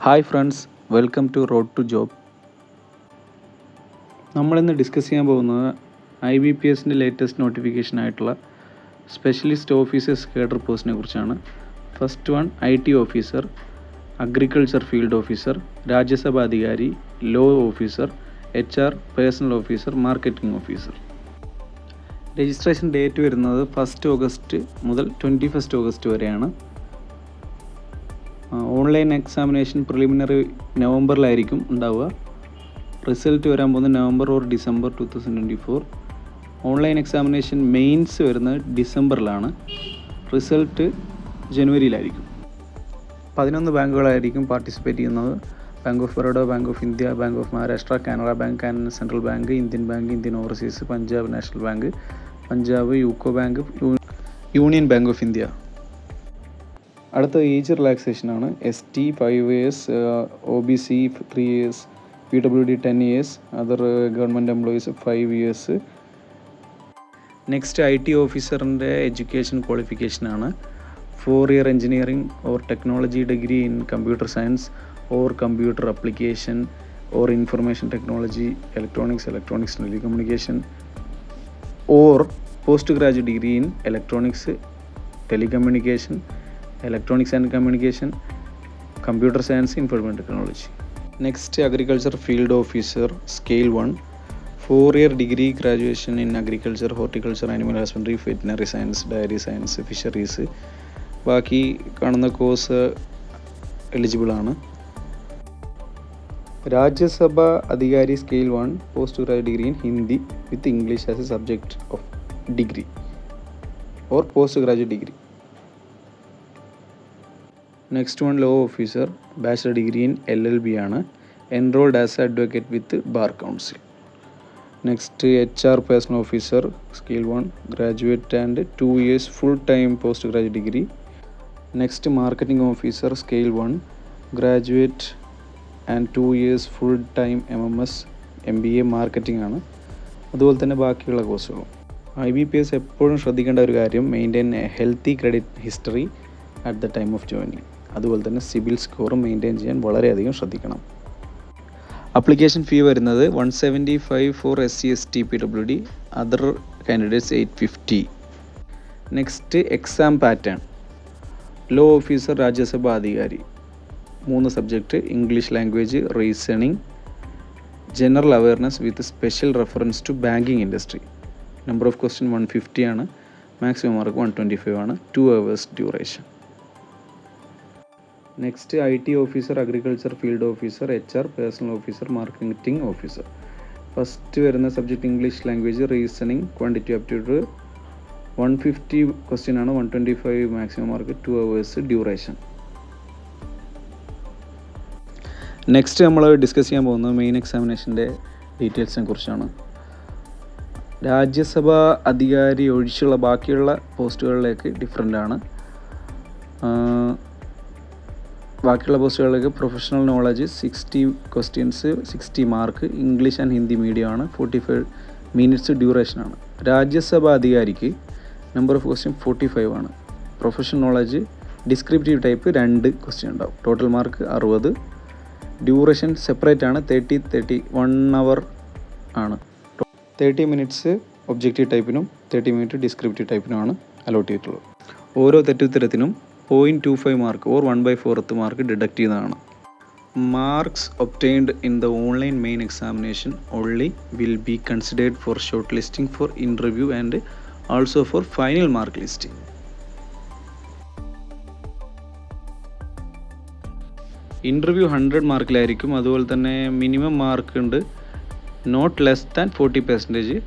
Hi friends, welcome to road to job. നമ്മളിന്ന് discuss ചെയ്യാൻ പോകുന്നത് IBPSൻ്റെ ലേറ്റസ്റ്റ് നോട്ടിഫിക്കേഷൻ ആയിട്ടുള്ള സ്പെഷ്യലിസ്റ്റ് ഓഫീസേഴ്സ് കേഡർ പോസ്റ്റിനെ കുറിച്ചാണ്. First one IT officer, agriculture field officer, Rajyasabha അധികാരി, law officer, HR, personnel officer, marketing officer. Registration date വരുന്നത് 1 August മുതൽ 21 ഓഗസ്റ്റ് വരെയാണ്. ഓൺലൈൻ എക്സാമിനേഷൻ പ്രിലിമിനറി നവംബറിലായിരിക്കും ഉണ്ടാവുക. റിസൾട്ട് വരാൻ പോകുന്നത് November or December 2024. Online examination mains വരുന്നത് ഡിസംബറിലാണ്. റിസൾട്ട് ജനുവരിയിലായിരിക്കും. 11 ബാങ്കുകളായിരിക്കും പാർട്ടിസിപ്പേറ്റ് ചെയ്യുന്നത്. Bank of Baroda, bank of India, bank of Maharashtra, Canara bank, central bank, Indian bank, Indian overseas, Punjab national bank, Punjab, UCO bank, union bank of India. അടുത്ത age റിലാക്സേഷനാണ്. ST 5 years, OBC 3 years, PWD 10 years, other government employees 5 years. Next IT ഓഫീസറിൻ്റെ education ക്വാളിഫിക്കേഷനാണ്. 4-year engineering or technology degree in computer science or computer application or information technology, electronics telecommunication or post graduate degree in electronics telecommunication, electronics and communication, computer science, information technology. Next agriculture field officer scale 1, 4-year degree graduation in agriculture, horticulture, animal husbandry, veterinary science, dairy science, fisheries. ബാക്കി കാണുന്ന course eligible ആണ്. രാജ്യസഭ അധികാരി scale 1, post graduate degree in Hindi with English as A subject of degree or post graduate degree. Next one law officer, bachelor degree in LLB ആണ്. Enrolled as advocate with bar council. Next HR personnel officer scale 1, graduate and 2 years full time post graduate degree. Next marketing officer scale 1, graduate and 2 years full time MMS MBA marketing ആണ്. അതുപോലെ തന്നെ ബാക്കിയുള്ള കോഴ്സുകളും. IBPS എപ്പോഴും ശ്രദ്ധിക്കേണ്ട ഒരു കാര്യം, maintain healthy credit history at the time of joining. അതുപോലെ തന്നെ സിബിൽ സ്കോറും മെയിൻറ്റെയിൻ ചെയ്യാൻ വളരെയധികം ശ്രദ്ധിക്കണം. അപ്ലിക്കേഷൻ ഫീ വരുന്നത് 175 for SC ST PWD, other candidates 850. Next exam pattern. Law officer Rajyasabha അധികാരി 3 subject, English language, reasoning, general awareness with special reference to banking industry. Number of question 150 ആണ്. Maximum mark 125 ആണ്. 2 hours duration. Next IT officer, agriculture field officer, HR, personnel officer, marketing officer. First വരുന്ന subject English language, reasoning, quantity aptitude. 150 question ആണ്. 125 maximum mark. 2 hours duration. Next നമ്മൾ discuss ചെയ്യാൻ പോകുന്നത് main എക്സാമിനേഷൻ്റെ ഡീറ്റെയിൽസിനെ കുറിച്ചാണ്. രാജ്യസഭ അധികാരി ഒഴിച്ചുള്ള ബാക്കിയുള്ള പോസ്റ്റുകളിലേക്ക് ഡിഫറൻ്റ് ആണ്. ബാക്കിയുള്ള പോസ്റ്റുകളിലേക്ക് professional knowledge 60 questions, 60 mark. English and Hindi മീഡിയമാണ്. 45 minutes ഡ്യൂറേഷനാണ്. രാജ്യസഭ അധികാരിക്ക് നമ്പർ ഓഫ് ക്വസ്റ്റ്യൻ 45 ആണ്. Professional knowledge descriptive type 2 question ഉണ്ടാവും. Total mark 60. ഡ്യൂറേഷൻ സെപ്പറേറ്റ് ആണ്. 1 hour ആണ്. 30 minutes ഒബ്ജക്റ്റീവ് ടൈപ്പിനും 30 minutes ഡിസ്ക്രിപ്റ്റീവ് ടൈപ്പിനുമാണ് അലോട്ട് ചെയ്തിട്ടുള്ളത്. ഓരോ തെറ്റുത്തരത്തിനും 0.25 മാർക്ക് ഓർ 1/4 മാർക്ക് ഡിഡക്റ്റ് ചെയ്യുന്നതാണ്. Marks obtained in the online main examination only will be considered for short listing for interview and also for final mark listing. Interview 100 മാർക്കിലായിരിക്കും. അതുപോലെ തന്നെ minimum mark ഉണ്ട്, not less than 40%.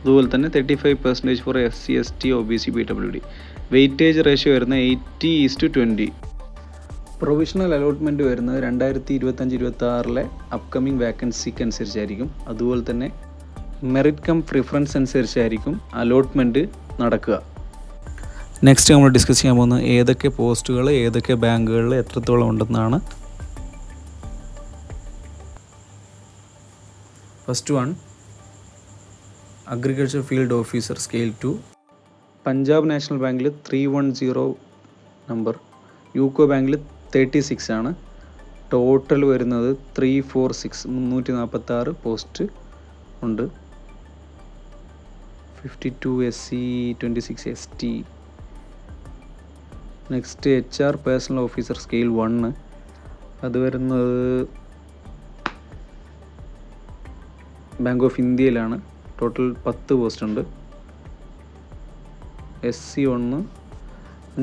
അതുപോലെ തന്നെ 35% for SC ST OBC PWD. Weightage ratio വരുന്ന 80:20. Provisional allotment വരുന്നത് 2025-26 upcoming വാക്കൻസിക്ക് അനുസരിച്ചായിരിക്കും. അതുപോലെ തന്നെ മെറിറ്റ് കം പ്രിഫറൻസ് അനുസരിച്ചായിരിക്കും അലോട്ട്മെൻറ്റ് നടക്കുക. നെക്സ്റ്റ് നമ്മൾ ഡിസ്കസ് ചെയ്യാൻ പോകുന്നത് ഏതൊക്കെ പോസ്റ്റുകൾ ഏതൊക്കെ ബാങ്കുകളിൽ എത്രത്തോളം ഉണ്ടെന്നാണ്. First one agriculture field officer scale 2, Punjab national ബാങ്കിൽ 310 നമ്പർ, യൂക്കോ ബാങ്കിൽ 36 ആണ്. ടോട്ടൽ വരുന്നത് 346 346 പോസ്റ്റ് ഉണ്ട്. 52 SC 26 ST. Next HR personnel officer scale 1 അത് വരുന്നത് ബാങ്ക് ഓഫ് ഇന്ത്യയിലാണ്. ടോട്ടൽ 10 പോസ്റ്റ് ഉണ്ട്. SC 1.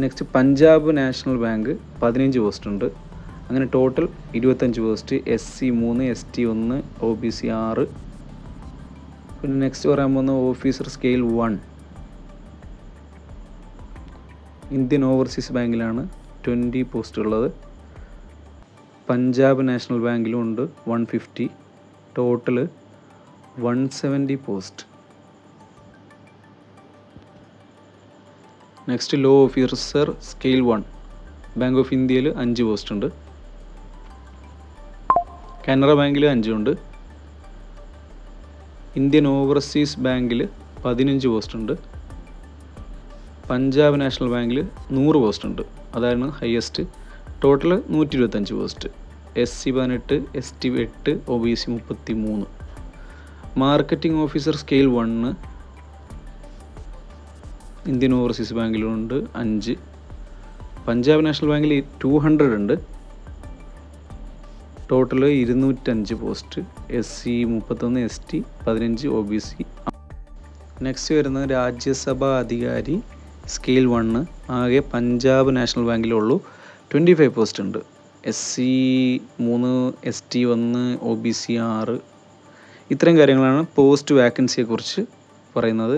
Next Punjab national bank 15 post ഉണ്ട്. അങ്ങനെ total 25 post. SC 3 ST 1 OBC 6. പിന്നെ നെക്സ്റ്റ് പറയാൻ പോകുന്ന ഓഫീസർ സ്കെയിൽ 1 ഇന്ത്യൻ ഓവർസീസ് ബാങ്കിലാണ് 20 പോസ്റ്റ് ഉള്ളത്. പഞ്ചാബ് നാഷണൽ ബാങ്കിലും ഉണ്ട് 150. Total 170 post. Next law officer scale 1 bank of ഇന്ത്യയിൽ 5 പോസ്റ്റ് ഉണ്ട്. കാനറ ബാങ്കിൽ 5 ഉണ്ട്. ഇന്ത്യൻ ഓവർസീസ് ബാങ്കിൽ 15 പോസ്റ്റ് ഉണ്ട്. പഞ്ചാബ് നാഷണൽ ബാങ്കിൽ 100 പോസ്റ്റ് ഉണ്ട്. അതാണ് highest. Total 125 post. SC 18 ST 8 OBC 33. Marketing officer scale 1 Indian overseas ബാങ്കിലുണ്ട് 5. പഞ്ചാബ് നാഷണൽ ബാങ്കിൽ 200 ഉണ്ട്. Total 205 post. SC 31 ST 15 OBC. Next വരുന്നത് രാജ്യസഭാ അധികാരി സ്കെയിൽ 1 ആകെ പഞ്ചാബ് നാഷണൽ ബാങ്കിലുള്ളൂ 25 പോസ്റ്റ് ഉണ്ട്. SC 3 ST 1 OBC 6. ഇത്രയും കാര്യങ്ങളാണ് പോസ്റ്റ് വാക്കൻസിയെക്കുറിച്ച് പറയുന്നത്.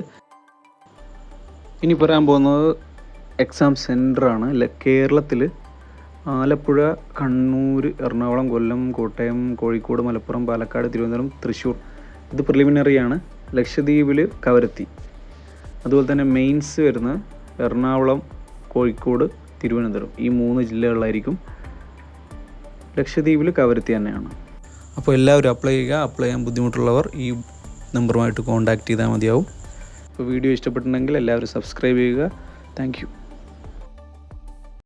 ഇനി പറയാൻ പോകുന്നത് എക്സാം സെൻറ്ററാണ്. കേരളത്തിൽ ആലപ്പുഴ, കണ്ണൂർ, എറണാകുളം, കൊല്ലം, കോട്ടയം, കോഴിക്കോട്, മലപ്പുറം, പാലക്കാട്, തിരുവനന്തപുരം, തൃശ്ശൂർ. ഇത് പ്രിലിമിനറിയാണ്. ലക്ഷദ്വീപിൽ കവരത്തി. അതുപോലെ തന്നെ മെയിൻസ് വരുന്ന എറണാകുളം, കോഴിക്കോട്, തിരുവനന്തപുരം ഈ 3 ജില്ലകളിലായിരിക്കും. ലക്ഷദ്വീപിൽ കവരത്തി തന്നെയാണ്. അപ്പോൾ എല്ലാവരും അപ്ലൈ ചെയ്യുക. അപ്ലൈ ചെയ്യാൻ ബുദ്ധിമുട്ടുള്ളവർ ഈ നമ്പറുമായിട്ട് കോൺടാക്റ്റ് ചെയ്താൽ മതിയാവും. അപ്പോൾ വീഡിയോ ഇഷ്ടപ്പെട്ടിട്ടുണ്ടെങ്കിൽ എല്ലാവരും സബ്സ്ക്രൈബ് ചെയ്യുക. Thank you.